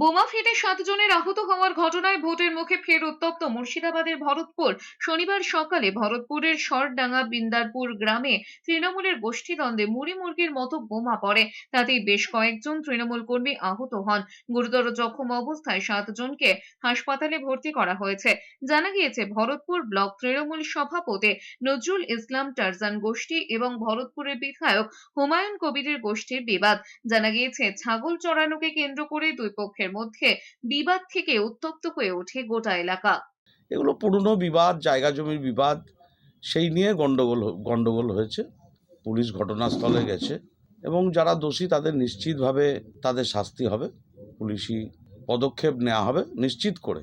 বোমা ফেটে 7 জনের আহত হওয়ার ঘটনায় ভোটের মুখে ফের উত্তপ্ত মুর্শিদাবাদের ভরতপুর। শনিবার সকালে ভরতপুরের সরডাঙ্গা বিন্দারপুর গ্রামে তৃণমূলের গোষ্ঠীদ্বন্দ্বে মুড়ি মুরগির মতো বোমা পড়ে। তাতেই বেশ কয়েকজন তৃণমূল কর্মী আহত হন। গুরুতর জখম অবস্থায় 7 জনকে হাসপাতালে ভর্তি করা হয়েছে। জানা গিয়েছে, ভরতপুর ব্লক তৃণমূল সভাপতি নজরুল ইসলাম টারজান গোষ্ঠী এবং ভরতপুরের বিধায়ক হুমায়ুন কবিরের গোষ্ঠীর বিবাদ। জানা গিয়েছে, ছাগল চড়ানোকে কেন্দ্র করে দুই পক্ষের মধ্যে বিবাদ থেকে উত্তপ্ত হয়ে ওঠে গোটা এলাকা। এগুলো পুরনো বিবাদ, জায়গা জমির বিবাদ, সেই নিয়ে গন্ডগোল হয়েছে। পুলিশ ঘটনাস্থলে গেছে এবং যারা দোষী তাদের নিশ্চিতভাবে তাদের শাস্তি হবে, পুলিশি পদক্ষেপ নেওয়া হবে নিশ্চিত করে।